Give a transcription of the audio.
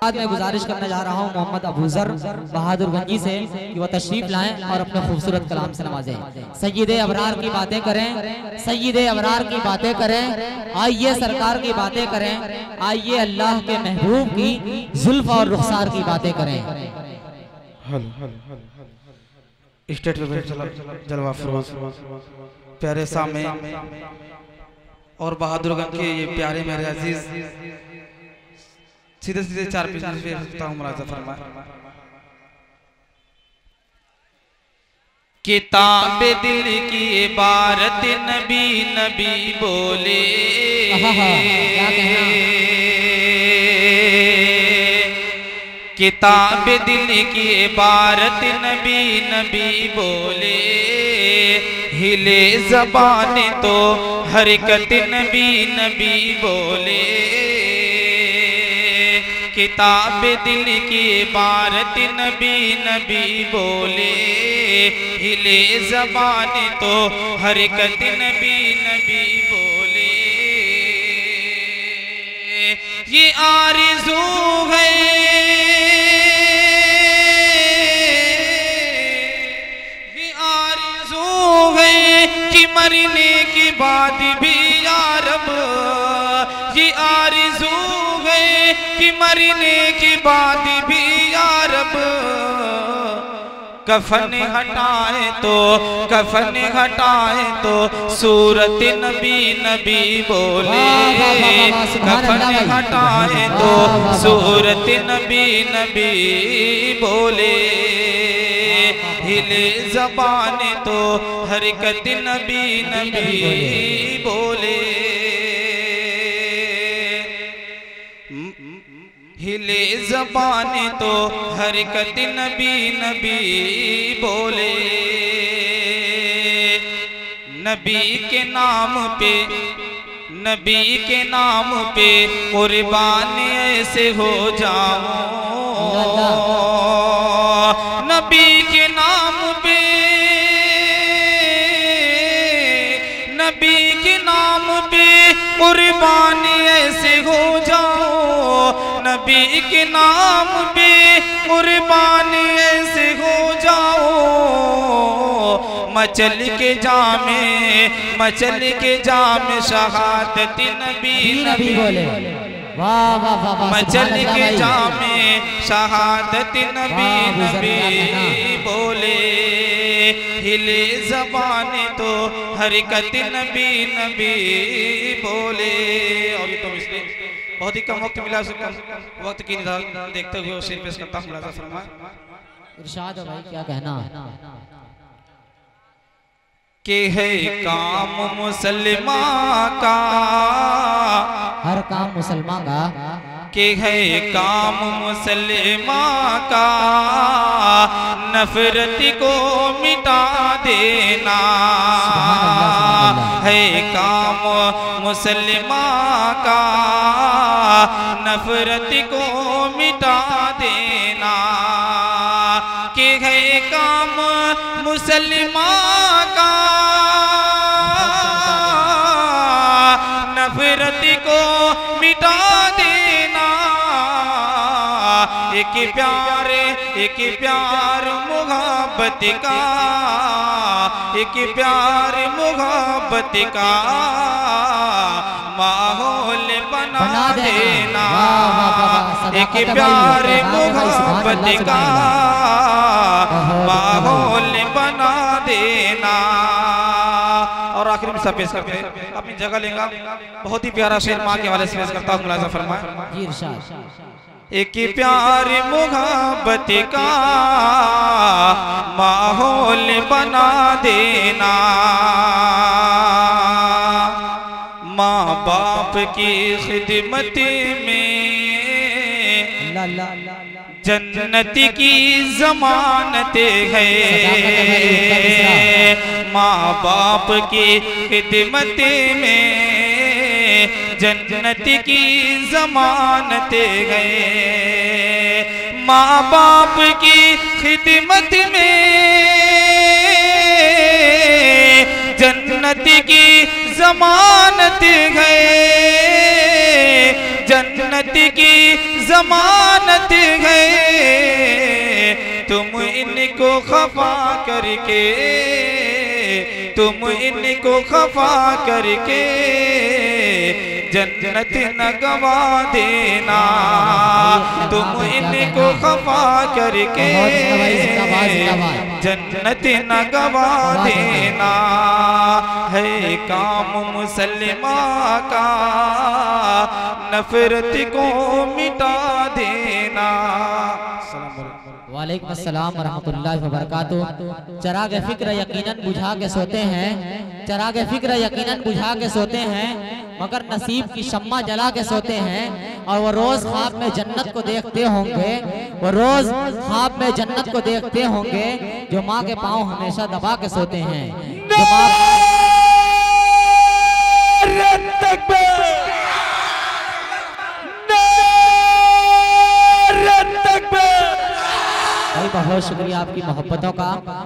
बाद मैं गुजारिश करना चाह रहा हूँ मोहम्मद अबूजर बहादुरगंजी से कि वह तशरीफ लाएं और अपने खूबसूरत कलाम से नवाजें। सय्यदे अबरार की बातें करें, सय्यदे अबरार की बातें करें, आइए सरकार की बातें करें, आइए अल्लाह के महबूब की जुल्फ और रुखसार की बातें करें। स्टेट जलवा फरोज प्यारे सामने और बहादुरगंज के ये प्यारे मेरे अजीज सीधे सीधे चार पेज पे रखता हूँ मुलाज़ा फरमा। किताब दिल की इबारत नबी नबी बोले, किताब दिल की इबारत नबी नबी बोले, हिले ज़बान तो हरकत नबी नबी बोले। किताब दिल की इबारत नबी नबी बोले, हिले ज़बान तो हरकत नबी नबी बोले। ये आरज़ू है, ये आरज़ू है कि मरने के बाद भी या रब, ये आरज़ू है कि मरने के बाद भी या रब, कफन हटाए तो, कफन हटाए तो सूरत नबी नबी बोले, कफन हटाए तो सूरत नबी नबी बोले। हिले ज़बान तो हरकत नबी नबी बोले, हिले ज़बान तो हरकत नबी नबी बोले। नबी के नाम पे, नबी के नाम पे कुर्बान ऐसे हो जाऊं, नबी के नाम पे, नबी के नाम पे कुर्बान ऐसे हो जाऊं, नबी के नाम पे कुर्बान ऐसे हो जाओ। मचल के जामे, मचल के जामे शहादत नबी नबी बोले, वाह वाह वाह, मचल के जामे शहादत नबी नबी बोले। हिले ज़बान तो हरकत नबी नबी बोले। और ये तो इसलिए बहुत ही कम वक्त मिला, वक्त की देखते हुए शेर पेश करता हूँ। मुलाज़ा फरमाएं। इरशाद है भाई, क्या कहना के है काम मुसलमान का, हर काम मुसलमान का, के है काम मुसलमान का, नफरत को मिटा देना है काम मुसलमान का, नफरत को मिटा देना। के है काम मुसलमान का, नफरत को मिटा देना। एक प्यार, एक प्यार मोहब्बत का, एक प्यार मोहब्बत का माहौल बना देना। एक प्यार मोहब्बत का माहौल बना देना। और आखिर में सब पेश करते हैं, अपनी जगह लेगा। बहुत ही प्यारा शेर माँ के हवाले से पेश करता हूँ। मुलाज़ा फरमाएं। एक प्यार मोहब्बत का माहौल बना देना। माँ बाप की खिदमत में जन्नत की ज़मानत है। माँ बाप की खिदमत में जन्नत की ज़मानत है। माँ बाप की खिदमत में जन्नत की ज़मानत है। जन्नत जन्नत की जमानत है, तुम इनको खफा करके, तुम इनको खफा करके जन्नत न गवा देना, तुम इनको खफा करके जन्नत न गवा देना। है काम मुसलमा का नफरत को मिटा देना। वालेकुम अस्सलाम वरहमतुल्लाहि वबरकातुहू। चराग फिक्र यकीनन बुझा के सोते हैं, चराग फिक्र यकीनन बुझा के सोते हैं, मगर नसीब की शम्मा जला के सोते हैं। और वो रोज ख्वाब में जन्नत को देखते होंगे, वो रोज ख्वाब में जन्नत को देखते होंगे, जो माँ के पाँव हमेशा दबा के सोते हैं। जो माँ बहुत शुक्रिया आपकी मोहब्बतों का।